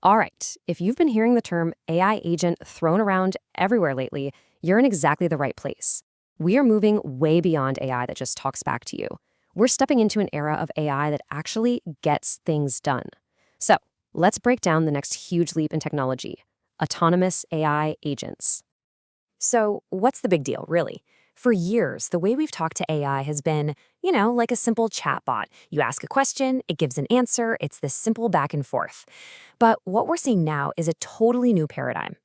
All right, if you've been hearing the term AI agent thrown around everywhere lately, you're in exactly the right place. We are moving way beyond AI that just talks back to you. We're stepping into an era of AI that actually gets things done. So, let's break down the next huge leap in technology: autonomous AI agents. So, what's the big deal, really? For years, the way we've talked to AI has been, like a simple chatbot. You ask a question, it gives an answer, it's this simple back and forth. But what we're seeing now is a totally new paradigm.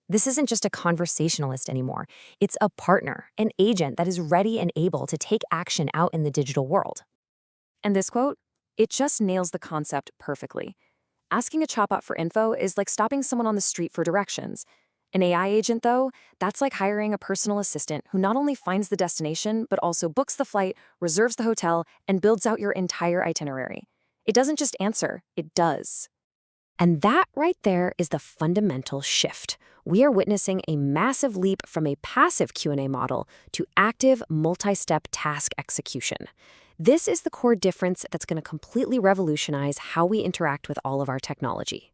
This isn't just a conversationalist anymore. It's a partner, an agent that is ready and able to take action out in the digital world. And this quote, it just nails the concept perfectly. Asking a chatbot for info is like stopping someone on the street for directions. An AI agent, though, that's like hiring a personal assistant who not only finds the destination, but also books the flight, reserves the hotel, and builds out your entire itinerary. It doesn't just answer, it does. And that right there is the fundamental shift. We are witnessing a massive leap from a passive Q&A model to active, multi-step task execution. This is the core difference that's going to completely revolutionize how we interact with all of our technology.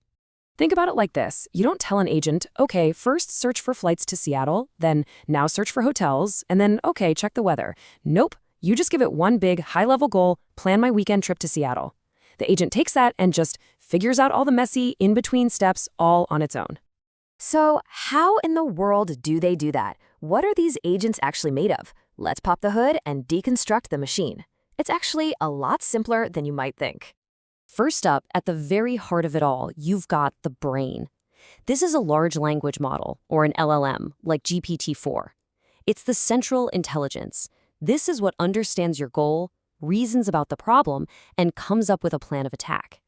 Think about it like this. You don't tell an agent, okay, first search for flights to Seattle, then now search for hotels, and then, okay, check the weather. Nope. You just give it one big, high-level goal: plan my weekend trip to Seattle. The agent takes that and just figures out all the messy, in-between steps all on its own. So how in the world do they do that? What are these agents actually made of? Let's pop the hood and deconstruct the machine. It's actually a lot simpler than you might think. First up, at the very heart of it all, you've got the brain. This is a large language model, or an LLM, like GPT-4. It's the central intelligence. This is what understands your goal, reasons about the problem, and comes up with a plan of attack.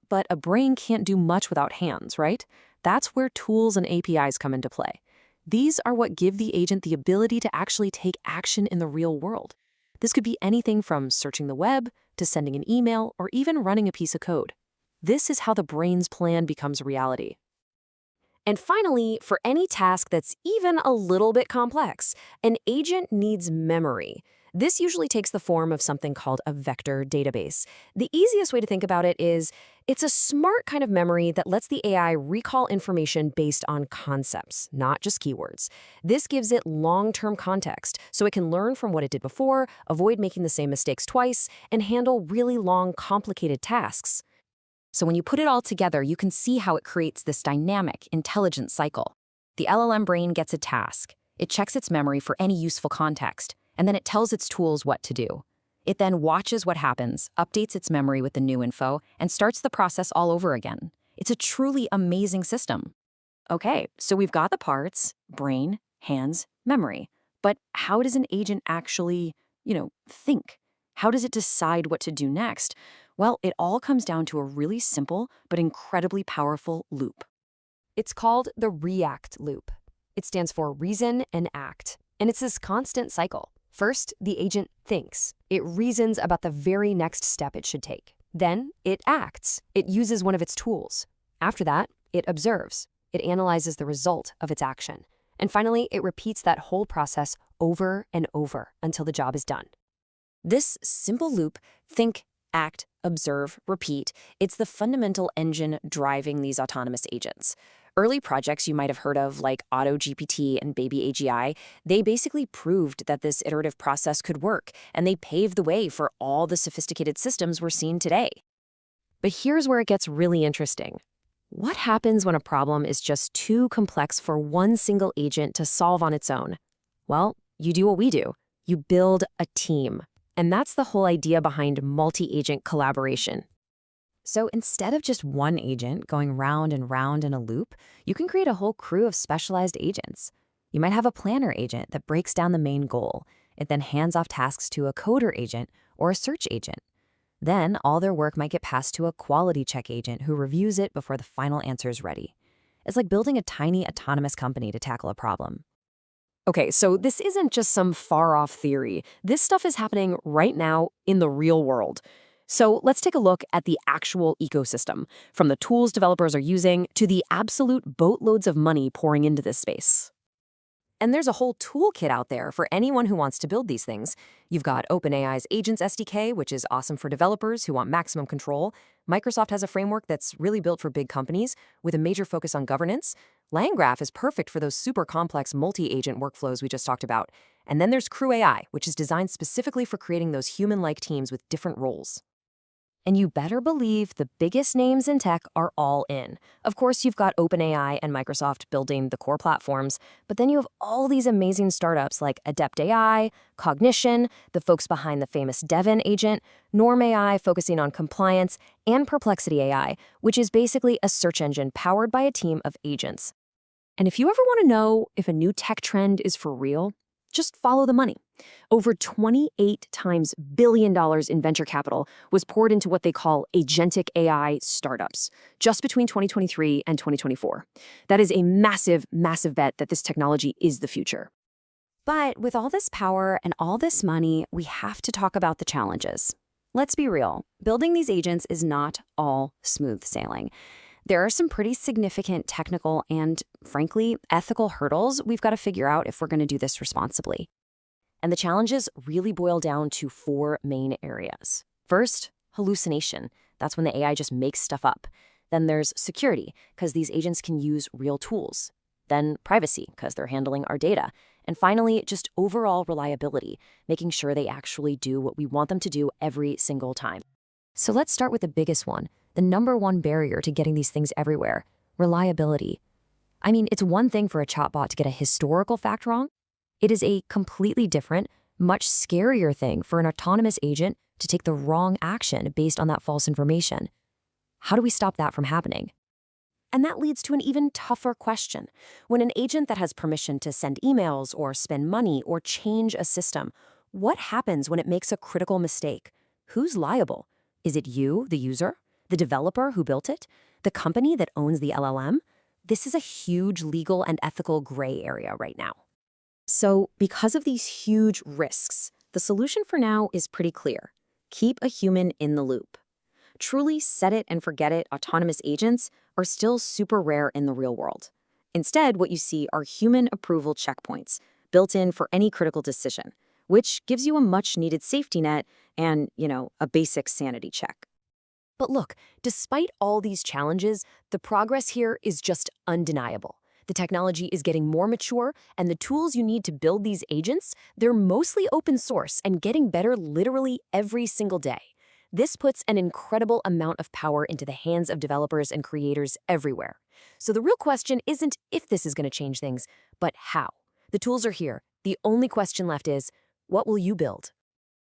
But a brain can't do much without hands, right? That's where tools and APIs come into play. These are what give the agent the ability to actually take action in the real world. This could be anything from searching the web to sending an email or even running a piece of code. This is how the brain's plan becomes reality. And finally, for any task that's even a little bit complex, an agent needs memory. This usually takes the form of something called a vector database. The easiest way to think about it is it's a smart kind of memory that lets the AI recall information based on concepts, not just keywords. This gives it long-term context, so it can learn from what it did before, avoid making the same mistakes twice, and handle really long, complicated tasks. So when you put it all together, you can see how it creates this dynamic, intelligent cycle. The LLM brain gets a task. It checks its memory for any useful context, and then it tells its tools what to do. It then watches what happens, updates its memory with the new info, and starts the process all over again. It's a truly amazing system. Okay, so we've got the parts: brain, hands, memory. But how does an agent actually, think? How does it decide what to do next? Well, it all comes down to a really simple but incredibly powerful loop. It's called the REACT loop. It stands for reason and act, and it's this constant cycle. First, the agent thinks. It reasons about the very next step it should take. Then, it acts. It uses one of its tools. After that, it observes. It analyzes the result of its action. And finally, it repeats that whole process over and over until the job is done. This simple loop, think, act, observe, repeat, it's the fundamental engine driving these autonomous agents. Early projects you might have heard of, like AutoGPT and Baby AGI, they basically proved that this iterative process could work, and they paved the way for all the sophisticated systems we're seeing today. But here's where it gets really interesting. What happens when a problem is just too complex for one single agent to solve on its own? Well, you do what we do. You build a team. And that's the whole idea behind multi-agent collaboration. So instead of just one agent going round and round in a loop, you can create a whole crew of specialized agents. You might have a planner agent that breaks down the main goal. It then hands off tasks to a coder agent or a search agent. Then all their work might get passed to a quality check agent who reviews it before the final answer is ready. It's like building a tiny autonomous company to tackle a problem. Okay, so this isn't just some far-off theory. This stuff is happening right now in the real world. So let's take a look at the actual ecosystem, from the tools developers are using to the absolute boatloads of money pouring into this space. And there's a whole toolkit out there for anyone who wants to build these things. You've got OpenAI's Agents SDK, which is awesome for developers who want maximum control. Microsoft has a framework that's really built for big companies with a major focus on governance. LangGraph is perfect for those super complex multi-agent workflows we just talked about. And then there's Crew AI, which is designed specifically for creating those human-like teams with different roles. And you better believe the biggest names in tech are all in. Of course, you've got OpenAI and Microsoft building the core platforms, but then you have all these amazing startups like Adept AI, Cognition, the folks behind the famous Devin agent, Norm AI focusing on compliance, and Perplexity AI, which is basically a search engine powered by a team of agents. And if you ever want to know if a new tech trend is for real, just follow the money. Over 28 times billion dollars in venture capital was poured into what they call agentic AI startups, just between 2023 and 2024. That is a massive, massive bet that this technology is the future. But with all this power and all this money, we have to talk about the challenges. Let's be real, building these agents is not all smooth sailing. There are some pretty significant technical and, frankly, ethical hurdles we've got to figure out if we're going to do this responsibly. And the challenges really boil down to 4 main areas. First, hallucination. That's when the AI just makes stuff up. Then there's security, because these agents can use real tools. Then privacy, because they're handling our data. And finally, just overall reliability, making sure they actually do what we want them to do every single time. So let's start with the biggest one, the number one barrier to getting these things everywhere, reliability. I mean, it's one thing for a chatbot to get a historical fact wrong. It is a completely different, much scarier thing for an autonomous agent to take the wrong action based on that false information. How do we stop that from happening? And that leads to an even tougher question. When an agent that has permission to send emails or spend money or change a system, what happens when it makes a critical mistake? Who's liable? Is it you, the user? The developer who built it? The company that owns the LLM? This is a huge legal and ethical gray area right now. So, because of these huge risks, the solution for now is pretty clear. Keep a human in the loop. Truly set it and forget it autonomous agents are still super rare in the real world. Instead, what you see are human approval checkpoints built in for any critical decision, which gives you a much-needed safety net and, a basic sanity check. But look, despite all these challenges, the progress here is just undeniable. The technology is getting more mature, and the tools you need to build these agents, they're mostly open source and getting better literally every single day. This puts an incredible amount of power into the hands of developers and creators everywhere. So the real question isn't if this is going to change things, but how. The tools are here. The only question left is, what will you build?